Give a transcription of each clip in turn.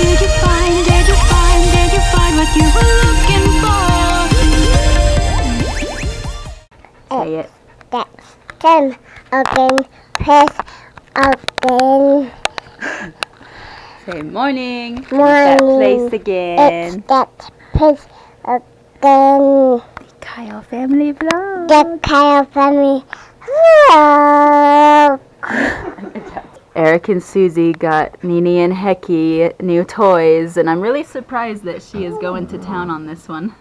Did you find what you were looking for? Say it. That's them again. Press again. Say morning. Morning. It's that place again. It's that place again. The Kyle family vlog. The Kyle family vlog. Eric and Suzie got Nini and Hecky new toys, and I'm really surprised that she is going to town on this one.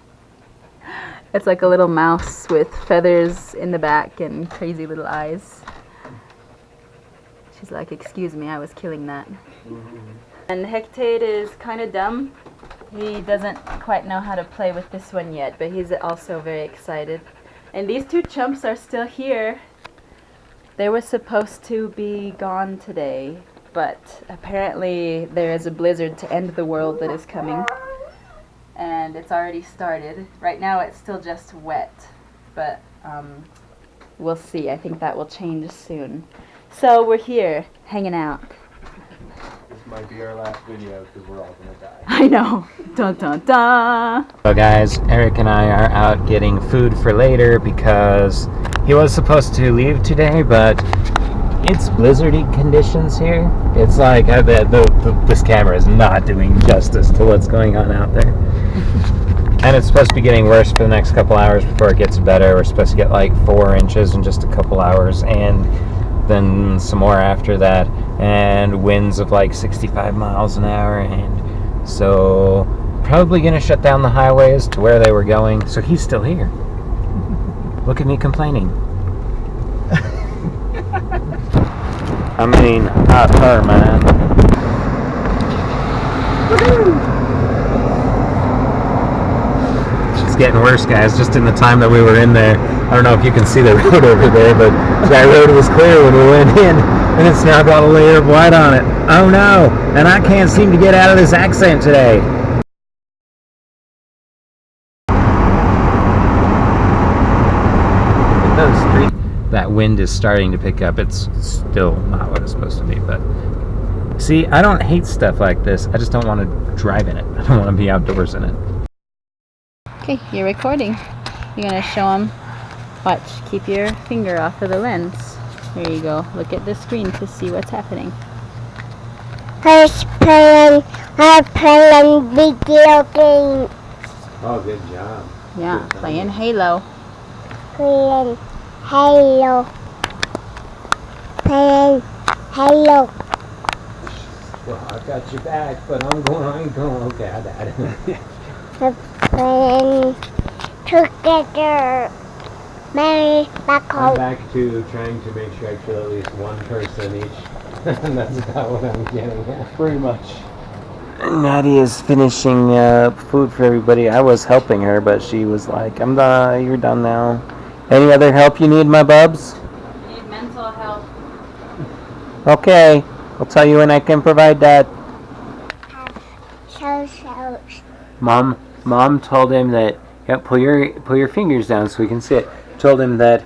It's like a little mouse with feathers in the back and crazy little eyes. She's like, excuse me, I was killing that. And Hectate is kind of dumb. He doesn't quite know how to play with this one yet, but he's also very excited. And these two chumps are still here. They were supposed to be gone today, but apparently there is a blizzard to end the world that is coming. And it's already started. Right now it's still just wet, but we'll see. I think that will change soon. So we're here, hanging out. This might be our last video because we're all gonna die. I know. Dun dun dun. So guys, Eric and I are out getting food for later because he was supposed to leave today, but it's blizzardy conditions here. It's like this camera is not doing justice to what's going on out there. And it's supposed to be getting worse for the next couple hours before it gets better. We're supposed to get like 4 inches in just a couple hours, and then some more after that, and winds of like 65 miles an hour, and so probably gonna shut down the highways to where they were going. So he's still here. Look at me complaining. I mean, hot her, man. It's getting worse, guys. Just in the time that we were in there, I don't know if you can see the road over there, but that road was clear when we went in, and it's now got a layer of white on it. Oh no! And I can't seem to get out of this accent today. That wind is starting to pick up. It's still not what it's supposed to be, but see, I don't hate stuff like this. I just don't want to drive in it. I don't want to be outdoors in it. Okay, you're recording. You're gonna show them. Watch, keep your finger off of the lens. There you go. Look at the screen to see what's happening. I'm playing video games. Oh, good job. Yeah, playing Halo. Playing Halo. Playing Halo. Well, I've got your back, but I ain't going. Okay, I died. We're playing together. Mary, back I'm home. back to trying to make sure I kill at least one person each. And that's about what I'm getting at. Pretty much. Natty is finishing food for everybody. I was helping her, but she was like, I'm done. You're done now. Any other help you need, my bubs? I need mental help. Okay. I'll tell you when I can provide that. So. Mom told him that, pull your fingers down so we can see it. Told him that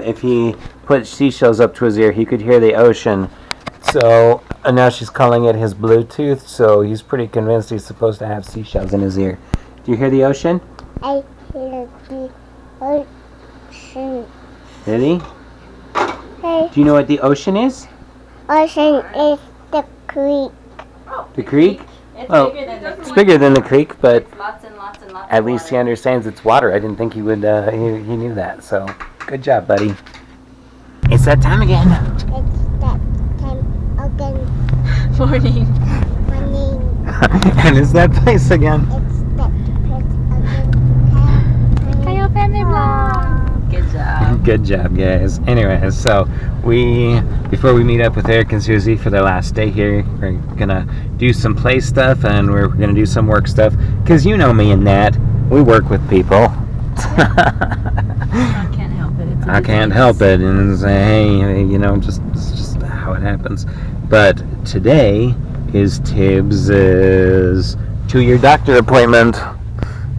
if he put seashells up to his ear, he could hear the ocean. So, and now she's calling it his Bluetooth, so he's pretty convinced he's supposed to have seashells in his ear. Do you hear the ocean? I hear the ocean. Really? Hey, Do you know what the ocean is? ocean is the creek. The creek? It's Well, bigger than the It's bigger than the creek, but It's lots and lots and lots at of least he water. understands it's water. I didn't think he would, he knew that, so good job, buddy. It's that time again. It's that time again. Morning. Morning. And it's that place again. It's that place again. Kyle family vlog. Good job. Good job, guys. Anyway, so before we meet up with Eric and Suzie for their last day here, we're gonna do some play stuff and we're gonna do some work stuff. Cause you know me and Nat, we work with people. I can't help it. It's a I can't disease. help it, and say, hey, you know, it's just how it happens. But today is Tibbs's 2-year doctor appointment.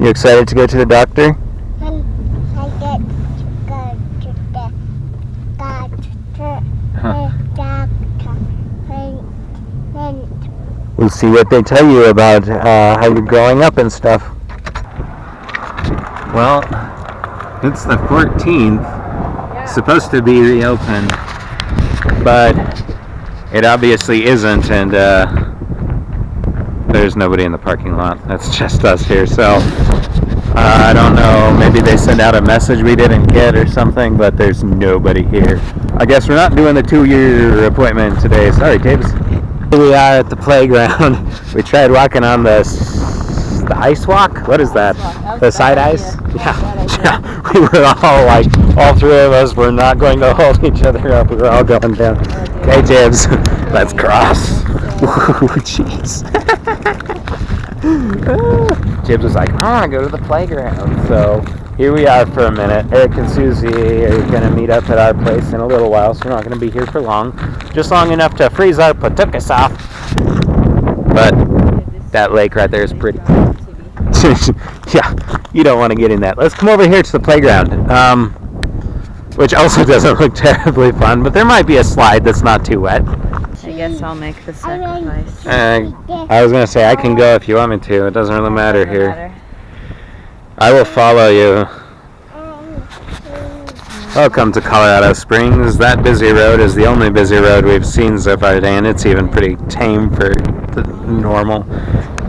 You excited to go to the doctor? I get to go to the doctor. Huh. The doctor. We'll see what they tell you about how you're growing up and stuff. Well, it's the 14th. Yeah. Supposed to be reopened, but it obviously isn't, and there's nobody in the parking lot. That's just us here, so I don't know, maybe they sent out a message we didn't get or something, but there's nobody here. I guess we're not doing the 2-year appointment today. Sorry, Tibbs. Here we are at the playground. We tried walking on the ice walk? What is that? The side ice? Yeah. We were all like, all 3 of us were not going to hold each other up. We were all going down. Okay, Tibbs, let's cross. Ooh, jeez. Tibbs was like, I want to go to the playground. So here we are for a minute. Eric and Suzie are going to meet up at our place in a little while, so we're not going to be here for long. Just long enough to freeze our patukas off. But that lake right there is pretty. Yeah, you don't want to get in that. Let's come over here to the playground, which also doesn't look terribly fun, but there might be a slide that's not too wet. I guess I'll make the sacrifice. I was going to say, I can go if you want me to. It doesn't really matter here. I will follow you. Welcome to Colorado Springs. That busy road is the only busy road we've seen so far today, and it's even pretty tame for the normal.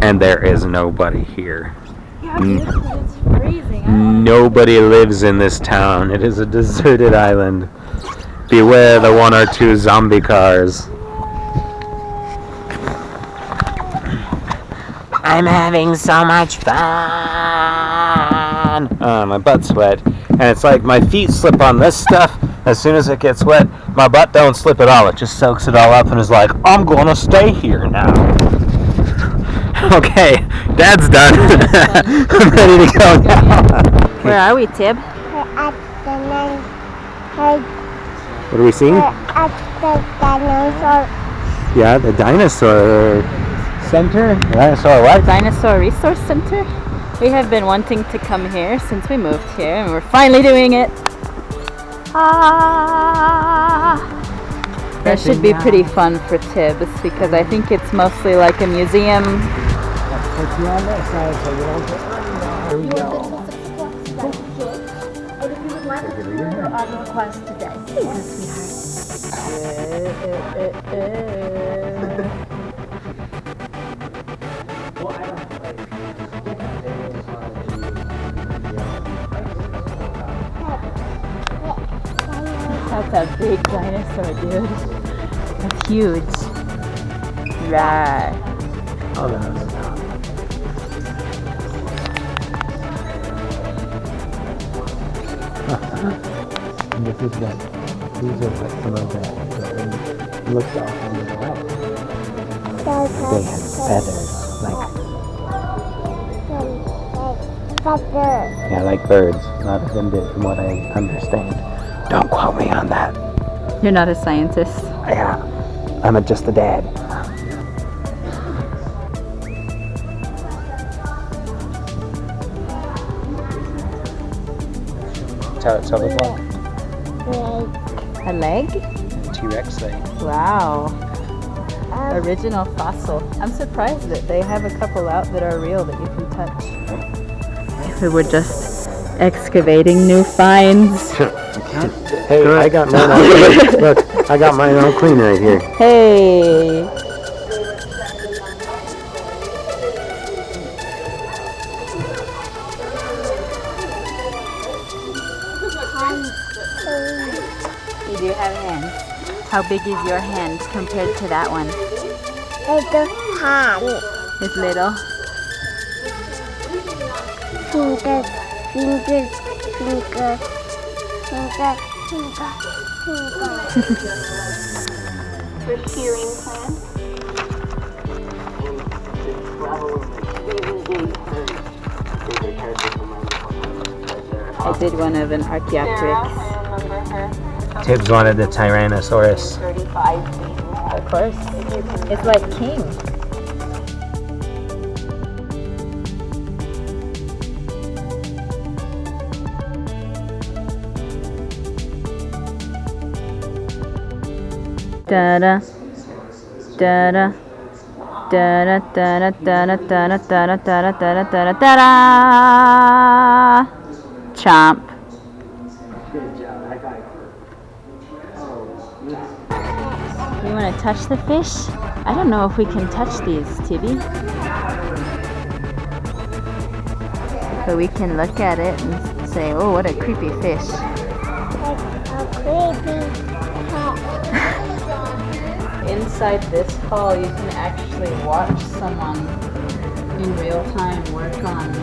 And there is nobody here. Yeah, it's freezing. Nobody lives in this town. It is a deserted island. Beware the 1 or 2 zombie cars. I'm having so much fun. My butt's wet. And it's like my feet slip on this stuff. As soon as it gets wet, my butt don't slip at all. It just soaks it all up and is like, I'm going to stay here now. Okay, Dad's done. I'm ready to go now. Where are we, Tib? What are we seeing? At the dinosaur. Yeah, the Dinosaur Center? Dinosaur what? Dinosaur Resource Center. We have been wanting to come here since we moved here, and we're finally doing it. That should be pretty fun for Tibbs because I think it's mostly like a museum. Put you on that side so you don't get Here we go. And if you would like to do our request today, please, That's a big dinosaur, dude. That's huge. Right. Oh, no. And this is what, these are what some of the looks off under the light. They have feathers, like yeah, like birds. Not as in from what I understand. Don't quote me on that. You're not a scientist. Yeah, I'm just a dad. Tell us what. A leg? T-Rex leg. Wow. Original fossil. I'm surprised that they have a couple out that are real that you can touch. We were just excavating new finds. Hey, I got mine all Look, I got mine all clean right here. Hey. You do have hands. How big is your hand compared to that one? Little hand. It's little. Fingers. For healing plan. I did one of an Archaeopteryx. Tibbs wanted the Tyrannosaurus. Of course. It's like king. Da-da. Da-da. Chomp. You want to touch the fish? I don't know if we can touch these, Tibby. But we can look at it and say, oh, what a creepy fish. It's a creepy cat. Inside this hall, you can actually watch someone in real time work on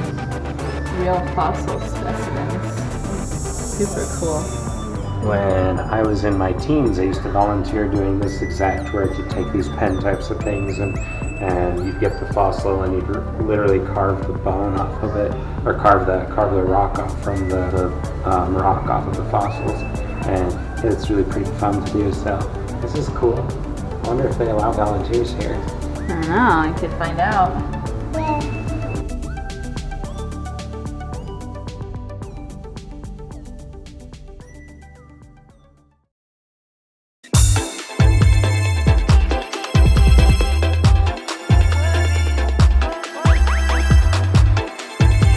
real fossil specimens. Super cool. When I was in my teens, I used to volunteer doing this exact work. You'd take these pen types of things and you'd get the fossil and you'd literally carve the bone off of it, or carve the rock off from the rock off of the fossils. And it's really pretty fun to do, so this is cool. I wonder if they allow volunteers here. I don't know, I could find out. Yeah.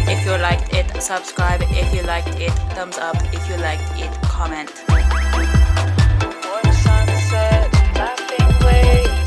If you liked it, subscribe. If you liked it, thumbs up. If you liked it, comment. One sunset, nothing waits.